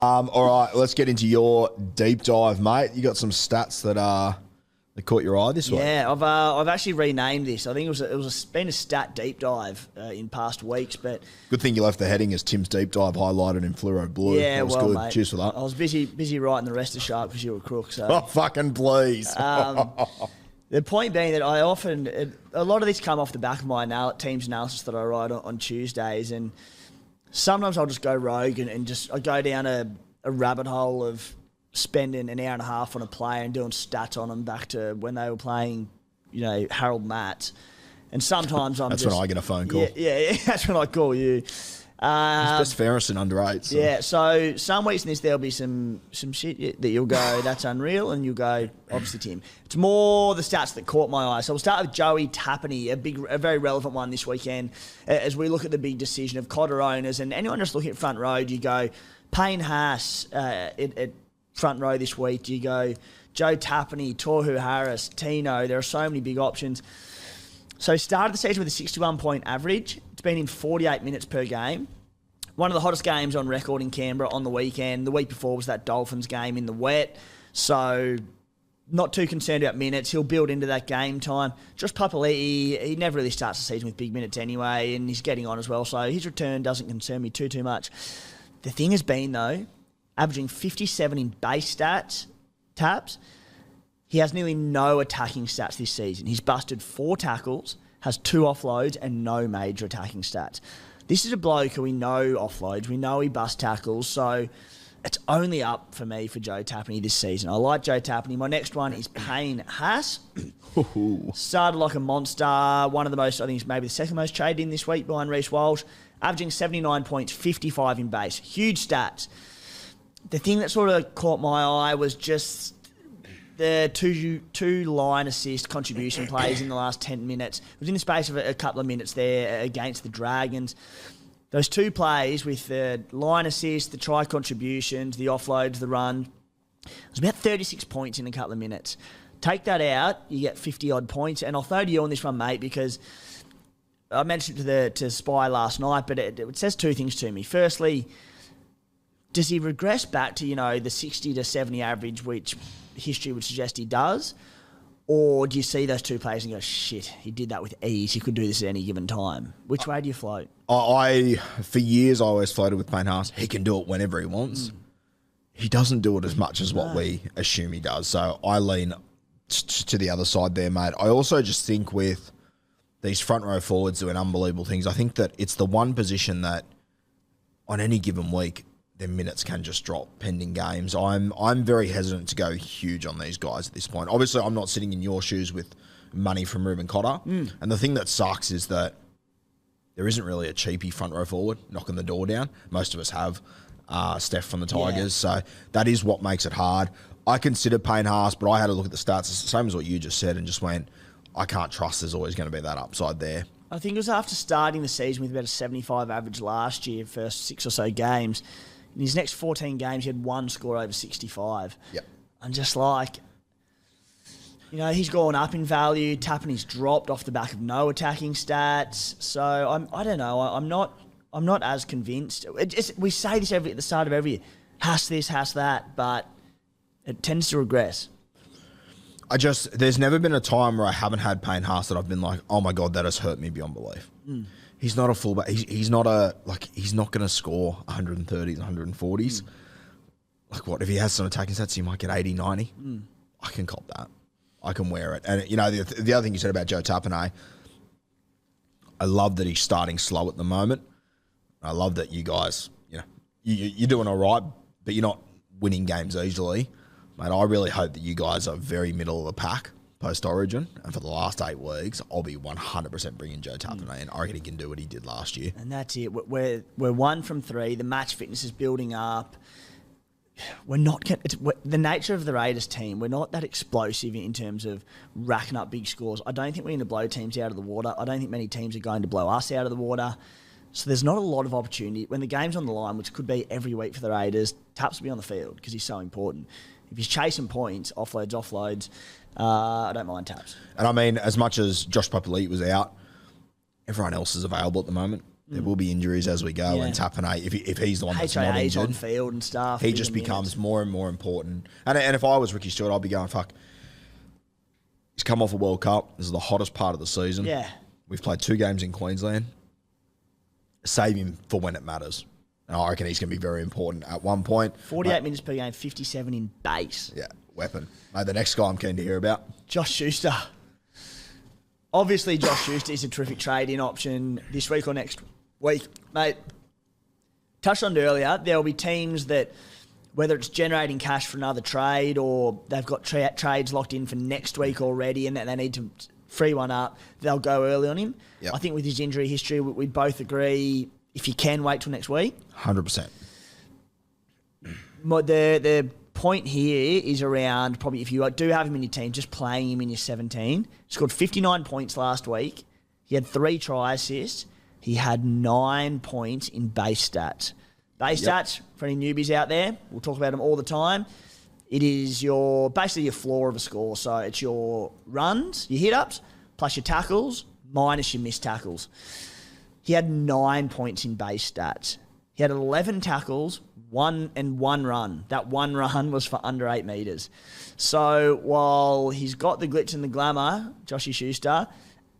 All right, let's get into your deep dive, mate. You got some stats that caught your eye this week. Yeah, I've actually renamed this. I think it was been a stat deep dive in past weeks, but Good thing you left the heading as Tim's deep dive highlighted in fluoro blue. yeah, that was well, good. mate, Cheers for that. I was busy writing the rest of sharp because you were a crook. So Oh, fucking please. the point being that I often a lot of this come off the back of my team's analysis that I write on Tuesdays, and sometimes I'll just go rogue and I go down a rabbit hole of spending an hour and a half on a player and doing stats on them back to when they were playing, Harold Matt. And sometimes That's when I get a phone call. Yeah, that's when I call you. It's best fairness in under 8. So. Yeah, so some weeks in this there'll be some shit that you'll go, that's unreal, and you'll go, obviously, Tim. It's more the stats that caught my eye. So we'll start with Joey Tapine, a very relevant one this weekend, as we look at the big decision of Cotter owners. And anyone just looking at front row, you go, Payne Haas at front row this week. You go, Joe Tapine, Tohu Harris, Tino. There are so many big options. So started the season with a 61-point average. It's been in 48 minutes per game. One of the hottest games on record in Canberra on the weekend. The week before was that Dolphins game in the wet. So not too concerned about minutes. He'll build into that game time. Josh Papali'i, he never really starts the season with big minutes anyway, and he's getting on as well. So his return doesn't concern me too much. The thing has been, though, averaging 57 in base stats, taps. He has nearly no attacking stats this season. He's busted 4 tackles, has 2 offloads, and no major attacking stats. This is a bloke who we know offloads. We know he busts tackles. So it's only up for me for Joe Tapine this season. I like Joe Tapine. My next one is Payne Haas. Started like a monster. One of the most, I think he's maybe the second most traded in this week behind Reece Walsh. Averaging 79 points, 55 in base. Huge stats. The thing that sort of caught my eye was just the two line assist contribution plays in the last 10 minutes. It was in the space of a couple of minutes there against the Dragons. Those 2 plays with the line assist, the try contributions, the offloads, the run, it was about 36 points in a couple of minutes. Take that out, you get 50-odd points. And I'll throw to you on this one, mate, because I mentioned it to Spy last night, but it says 2 things to me. Firstly, does he regress back to, the 60 to 70 average, which history would suggest he does? Or do you see those 2 plays and go, shit, he did that with ease. He could do this at any given time. Which way do you float? For years, I always floated with Payne Haas. He can do it whenever he wants. He doesn't do it as much as what we assume he does. So I lean to the other side there, mate. I also just think with these front row forwards doing unbelievable things, I think that it's the one position that on any given week, their minutes can just drop pending games. I'm very hesitant to go huge on these guys at this point. Obviously, I'm not sitting in your shoes with money from Ruben Cotter. And the thing that sucks is that there isn't really a cheapie front row forward knocking the door down. Most of us have Steph from the Tigers, so that is what makes it hard. I considered Payne Haas, but I had a look at the stats. It's the same as what you just said and just went, I can't trust there's always going to be that upside there. I think it was after starting the season with about a 75 average last year, first 6 or so games. In his next 14 games, he had 1 score over 65. Yep. And just he's gone up in value. Tapine's dropped off the back of no attacking stats. So I don't know. I'm not as convinced. We say this at the start of every year. Has this, has that, but it tends to regress. There's never been a time where I haven't had Payne Haas that I've been like, oh my God, that has hurt me beyond belief. He's not a fullback. He's not going to score 130s, 140s. Like what, if he has some attacking stats, he might get 80, 90. I can cop that. I can wear it. And, the other thing you said about Joe Tapine, I love that he's starting slow at the moment. I love that you guys, you're doing all right, but you're not winning games easily. Mate, I really hope that you guys are very middle of the pack post-Origin, and for the last 8 weeks, I'll be 100% bringing Joe Tapine in. I reckon he can do what he did last year. And that's it. We're 1 from 3. The match fitness is building up. We're not the nature of the Raiders team. We're not that explosive in terms of racking up big scores. I don't think we're going to blow teams out of the water. I don't think many teams are going to blow us out of the water. So there's not a lot of opportunity. When the game's on the line, which could be every week for the Raiders, Taps will be on the field because he's so important. If he's chasing points, offloads, I don't mind Taps. And I mean, as much as Josh Papali'i was out, everyone else is available at the moment. There will be injuries as we go, Yeah. and Tapine, if he's the one that's not HIA's on injured, field and stuff. he bigger just becomes minutes. more and more important. And if I was Ricky Stewart, I'd be going, fuck, he's come off a World Cup. This is the hottest part of the season. Yeah. We've played 2 games in Queensland. Save him for when it matters. And I reckon he's going to be very important at one point. 48 minutes per game, 57 in base. Yeah, weapon. Mate, the next guy I'm keen to hear about. Josh Schuster. Obviously, Josh Schuster is a terrific trade-in option this week or next week. Mate, touched on it earlier, there will be teams that, whether it's generating cash for another trade or they've got trades locked in for next week already and that they need to free one up, they'll go early on him. Yep. I think with his injury history, we'd both agree, if you can wait till next week. 100%. The point here is around probably if you do have him in your team, just playing him in your 17. Scored 59 points last week. He had 3 try assists. He had 9 points in base stats. Base stats, for any newbies out there, we'll talk about them all the time. It is basically your floor of a score. So it's your runs, your hit-ups, plus your tackles, minus your missed tackles. He had 9 points in base stats. He had 11 tackles, one run. That one run was for under 8 metres. So while he's got the glitz and the glamour, Joshy Schuster,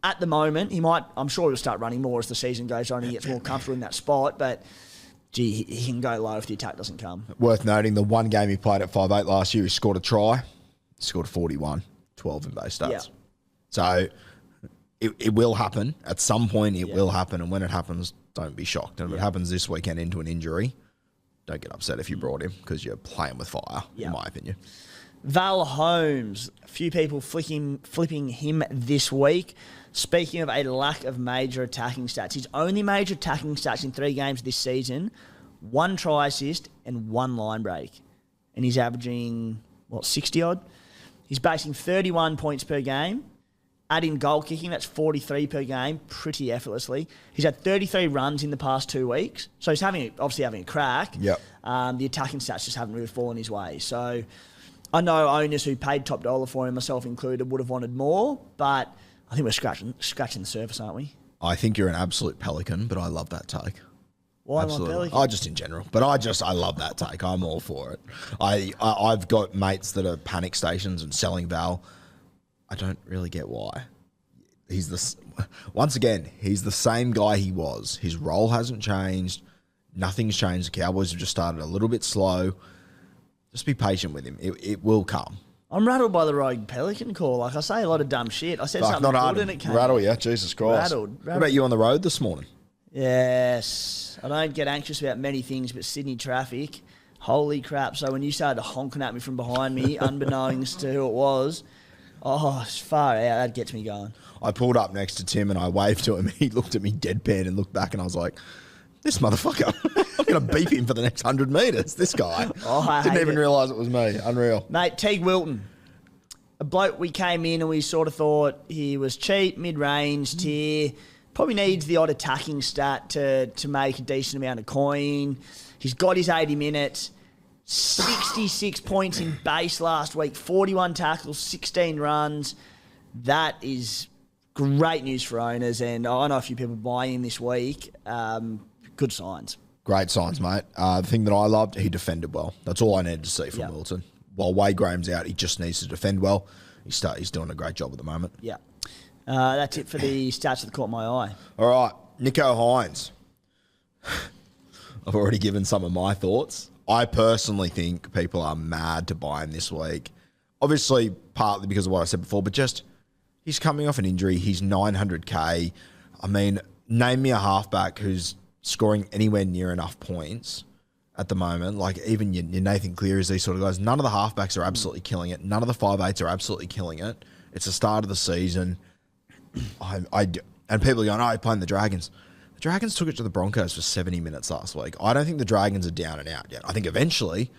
at the moment, I'm sure he'll start running more as the season goes on and he gets more comfortable in that spot, but gee, he can go low if the attack doesn't come. Worth noting, the one game he played at 5'8" last year, he scored a try. He scored 41, 12 in base stats. Yeah. So it will happen. At some point, it will happen. And when it happens, don't be shocked. And if it happens this weekend into an injury, don't get upset if you brought him because you're playing with fire, in my opinion. Val Holmes, a few people flipping him this week. Speaking of a lack of major attacking stats, his only major attacking stats in 3 games this season, 1 try assist and 1 line break. And he's averaging, 60-odd? He's basing 31 points per game. Add in goal kicking, that's 43 per game, pretty effortlessly. He's had 33 runs in the past 2 weeks. So he's obviously having a crack. Yep. The attacking stats just haven't really fallen his way. So I know owners who paid top dollar for him, myself included, would have wanted more, but I think we're scratching the surface, aren't we? I think you're an absolute pelican, but I love that take. Why am I pelican? I just in general, but I love that take. I'm all for it. I've got mates that are panic stations and selling Val. I don't really get why. He's the same guy he was. His role hasn't changed. Nothing's changed. The Cowboys have just started a little bit slow. Just be patient with him. It will come. I'm rattled by the rogue pelican call. Like, I say a lot of dumb shit. I said something good and it came. Rattle, yeah. Jesus Christ. Rattled. What about you on the road this morning? Yes. I don't get anxious about many things, but Sydney traffic, holy crap. So when you started honking at me from behind me, unbeknownst to who it was, it's far out. That gets me going. I pulled up next to Tim and I waved to him. He looked at me deadpan and looked back and I was like, this motherfucker. I'm going to beep him for the next 100 metres. This guy. Didn't even realise it was me. Unreal. Mate, Teague Wilton. A bloke we came in and we sort of thought he was cheap, mid-range tier. Probably needs the odd attacking stat to make a decent amount of coin. He's got his 80 minutes. 66 points in base last week. 41 tackles, 16 runs. That is great news for owners. And I know a few people buying him this week. Good signs. Great signs, mate. The thing that I loved, he defended well. That's all I needed to see from Wilton. While Wade Graham's out, he just needs to defend well. He's doing a great job at the moment. Yeah. That's it for the stats that caught my eye. All right, Nicho Hynes. I've already given some of my thoughts. I personally think people are mad to buy him this week. Obviously, partly because of what I said before, but just he's coming off an injury. He's 900K. I mean, name me a halfback who's scoring anywhere near enough points at the moment. Like even your Nathan Clearys, these sort of guys. None of the halfbacks are absolutely killing it. None of the 5'8s are absolutely killing it. It's the start of the season. And people are going, playing the Dragons. The Dragons took it to the Broncos for 70 minutes last week. I don't think the Dragons are down and out yet. I think eventually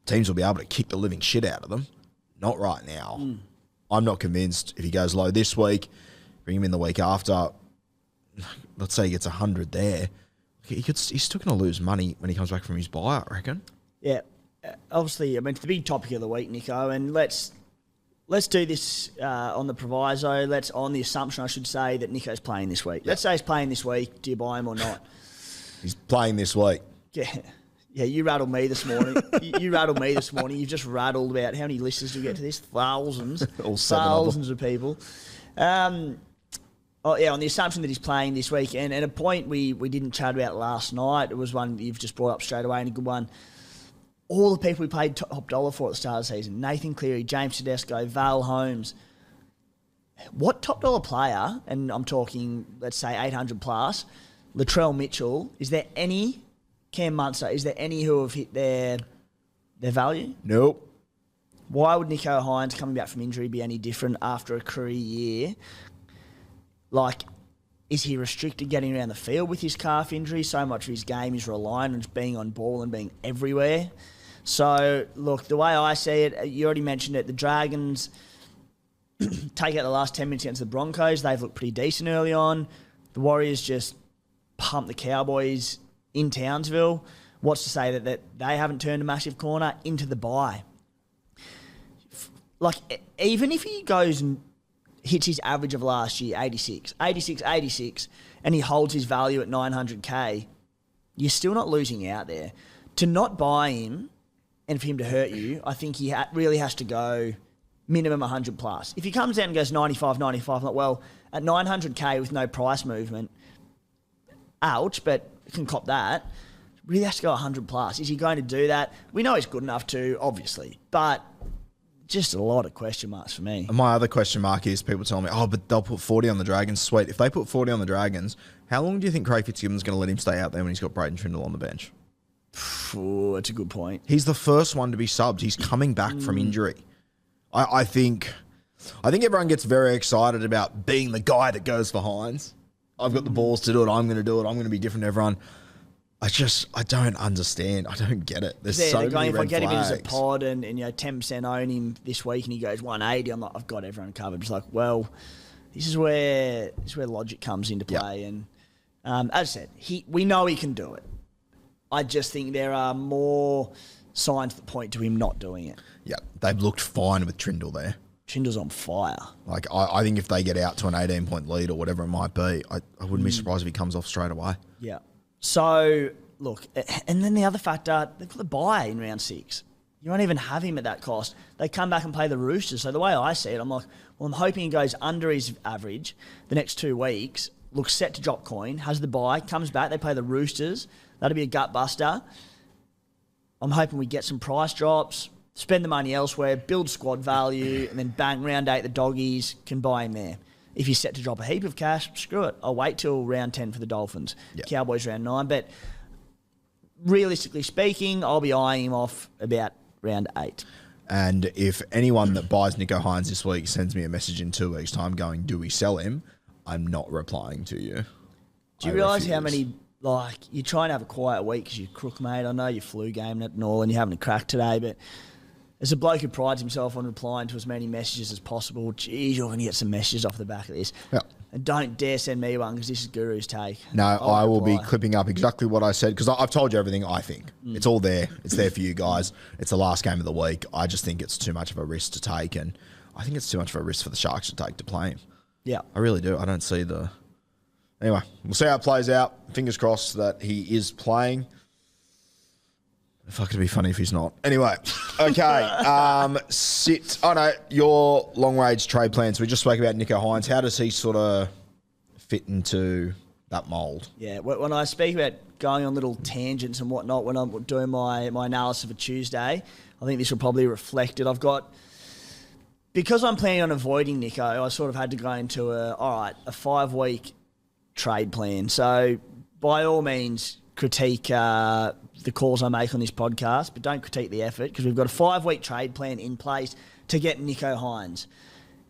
teams will be able to kick the living shit out of them. Not right now. I'm not convinced. If he goes low this week, bring him in the week after, let's say he gets 100 there, he's still going to lose money when he comes back from his buy, I reckon. Yeah. Obviously, I mean, it's the big topic of the week, Nicho, and let's let's do this on the proviso. On the assumption, I should say, that Nicho's playing this week. Let's say he's playing this week. Do you buy him or not? He's playing this week. Yeah, you rattled me this morning. you rattled me this morning. You've just rattled about how many listeners do we get to this? Thousands. All seven thousands of people. On the assumption that he's playing this week. And a point we didn't chat about last night, it was one that you've just brought up straight away and a good one. All the people we paid top dollar for at the start of the season, Nathan Cleary, James Tedesco, Val Holmes. What top dollar player, and I'm talking, let's say 800 plus, Latrell Mitchell, is there any... Cam Munster, is there any who have hit their value? Nope. Why would Nicho Hynes coming back from injury be any different after a career year? Like, is he restricted getting around the field with his calf injury? So much of his game is relying on just being on ball and being everywhere. So, look, the way I see it, you already mentioned it, the Dragons take out the last 10 minutes against the Broncos. They've looked pretty decent early on. The Warriors just pumped the Cowboys in Townsville. What's to say that they haven't turned a massive corner into the bye? Like, even if he goes and hits his average of last year, 86, and he holds his value at 900K, you're still not losing out there. To not buy him and for him to hurt you, I think he really has to go minimum 100 plus. If he comes out and goes 95, I'm like, well, at 900K with no price movement, ouch, but can cop that. Really has to go 100 plus. Is he going to do that? We know he's good enough to, obviously, but just a lot of question marks for me. My other question mark is people telling me, but they'll put 40 on the Dragons. Sweet. If they put 40 on the Dragons, how long do you think Craig Fitzgibbon's going to let him stay out there when he's got Braden Trindle on the bench? Ooh, that's a good point. He's the first one to be subbed. He's coming back from injury. I think everyone gets very excited about being the guy that goes for Hynes. I've got the balls to do it. I'm going to do it. I'm going to be different to everyone. I don't understand. I don't get it. There's so many if red I get flags. him in as a pod and 10% own him this week and he goes 180, I'm like, I've got everyone covered. It's like, well, this is where logic comes into play. Yep. And as I said, we know he can do it. I just think there are more signs that point to him not doing it. Yeah, they've looked fine with Trindle there. Trindle's on fire. Like, I think if they get out to an 18-point lead or whatever it might be, I wouldn't be surprised if he comes off straight away. Yeah. So, look, and then the other factor, they've got the bye in round 6. You won't even have him at that cost. They come back and play the Roosters. So the way I see it, I'm like, well, I'm hoping he goes under his average the next 2 weeks, looks set to drop coin, has the bye, comes back, they play the Roosters. That'll be a gut buster. I'm hoping we get some price drops, spend the money elsewhere, build squad value, and then bang, round 8, the doggies can buy him there. If he's set to drop a heap of cash, screw it. I'll wait till round 10 for the Dolphins. Yep. Cowboys round 9. But realistically speaking, I'll be eyeing him off about round 8. And if anyone that buys Nicho Hynes this week sends me a message in 2 weeks' time going, do we sell him? I'm not replying to you. Do you realise how many, like, you're trying to have a quiet week because you're crook, mate. I know you're flu gaming it and all, and you're having a crack today, but as a bloke who prides himself on replying to as many messages as possible, geez, you're going to get some messages off the back of this. Yeah. And don't dare send me one because this is Guru's take. No, I will be clipping up exactly what I said because I've told you everything I think. It's all there. It's there for you guys. It's the last game of the week. I just think it's too much of a risk to take, and I think it's too much of a risk for the Sharks to take to play him. Yeah. I really do. I don't see the... Anyway, we'll see how it plays out. Fingers crossed that he is playing. Fuck, it'd be funny if he's not. Anyway, okay. Your long-range trade plans. We just spoke about Nicho Hynes. How does he sort of fit into that mould? Yeah, when I speak about going on little tangents and whatnot, when I'm doing my analysis for Tuesday, I think this will probably reflect it. Because I'm planning on avoiding Nicho, I sort of had to go into a 5-week trade plan. So by all means, critique the calls I make on this podcast, but don't critique the effort because we've got a 5-week trade plan in place to get Nicho Hynes.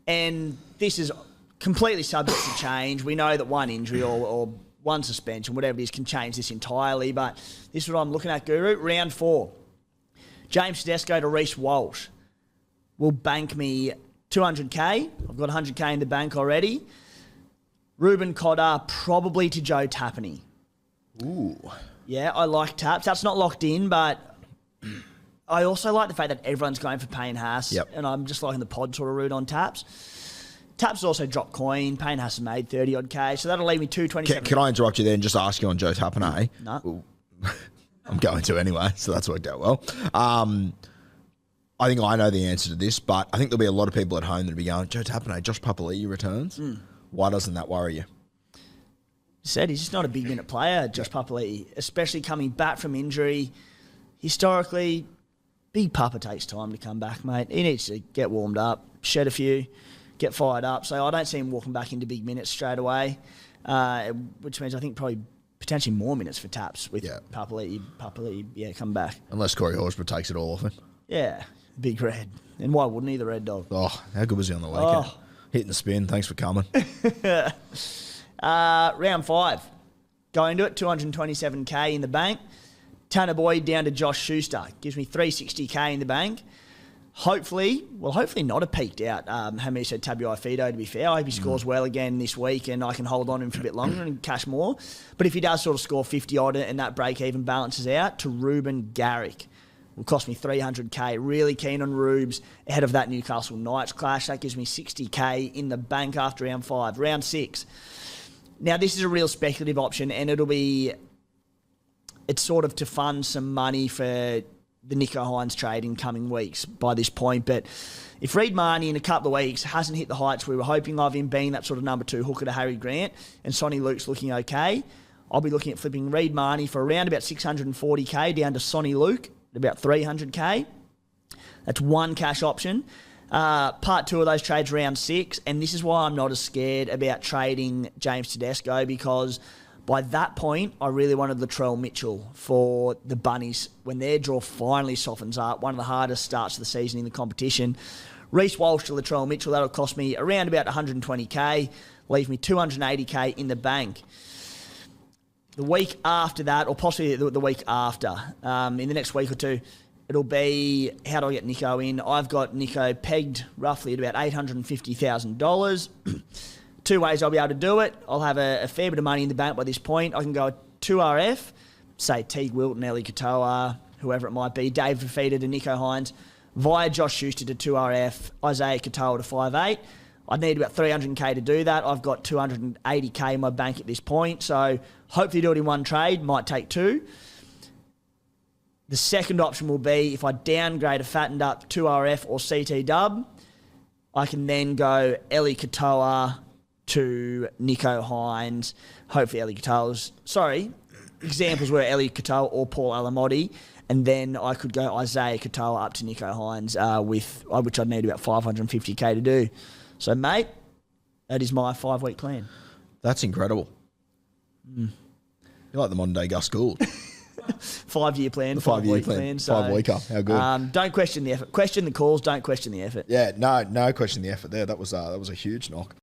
And this is completely subject to change. We know that one injury or one suspension, whatever it is, can change this entirely, but this is what I'm looking at, Guru. Round 4. James Tedesco to Reece Walsh will bank me 200K. I've got 100K in the bank already. Ruben Cotter probably to Joe Tapine. Ooh. Yeah, I like Taps. That's not locked in, but I also like the fact that everyone's going for Payne Haas, Yep. and I'm just liking the pod sort of route on Taps. Taps has also dropped coin. Payne Haas has made 30 odd K, so that'll leave me 227. Can I interrupt you there and just ask you on Joe Tapine? No. I'm going to anyway, so that's worked out well. I think I know the answer to this, but I think there'll be a lot of people at home that'll be going, Joe Tapine, Josh Papali'i returns. Why doesn't that worry you? Said he's just not a big minute player, Josh Papali'i, especially coming back from injury. Historically, Big Papa takes time to come back, mate. He needs to get warmed up, shed a few, get fired up. So I don't see him walking back into big minutes straight away, which means I think probably potentially more minutes for Taps with Papali'i, come back. Unless Corey Horsburgh takes it all off him. Yeah, big red. And why wouldn't he, the Red Dog? Oh, how good was he on the weekend? Hitting the spin. Thanks for coming. Round 5. Going to it, 227K in the bank. Tanner Boyd down to Josh Schuster. Gives me 360K in the bank. Hopefully not a peaked out Hamiso Tabuai-Fido, to be fair. I hope he scores well again this week and I can hold on him for a bit longer and cash more. But if he does sort of score 50 odd and that break-even balances out, to Ruben Garrick. Will cost me 300K. Really keen on Rubes ahead of that Newcastle Knights clash. That gives me 60K in the bank after round 5. Round 6. Now, this is a real speculative option, and it's sort of to fund some money for the Nicho Hynes trade in coming weeks by this point. But if Reid Marnie in a couple of weeks hasn't hit the heights we were hoping of him being that sort of number 2 hooker to Harry Grant, and Sonny Luke's looking okay, I'll be looking at flipping Reid Marnie for around about 640K down to Sonny Luke at about 300K. That's one cash option. Part 2 of those trades round 6, and this is why I'm not as scared about trading James Tedesco, because by that point, I really wanted Latrell Mitchell for the Bunnies when their draw finally softens up. One of the hardest starts of the season in the competition. Reece Walsh to Latrell Mitchell, that'll cost me around about 120K, leave me 280K in the bank. The week after that, or possibly the week after, in the next week or two, it'll be, how do I get Nicho in? I've got Nicho pegged roughly at about $850,000. 2 ways I'll be able to do it. I'll have a fair bit of money in the bank by this point. I can go 2RF, say Teague Wilton, Eli Katoa, whoever it might be, Dave Fafita to Nicho Hynes, via Josh Schuster to 2RF, Isaiah Katoa to 5'8". I'd need about 300K to do that. I've got 280K in my bank at this point, so hopefully do it in one trade, might take 2. The second option will be if I downgrade a fattened up 2RF or CT dub, I can then go Eli Katoa to Nicho Hynes. Hopefully Eli Katoa's... examples were Eli Katoa or Paul Alamotti, and then I could go Isaiah Katoa up to Nicho Hynes, which I'd need about 550K to do. So, mate, that is my 5-week plan. That's incredible. You're like the modern day Gus Gould. 5-year plan, 5-week plan. So, 5-weeker. How good. Don't question the effort. Question the calls, don't question the effort. Yeah, no question the effort there. That was a huge knock.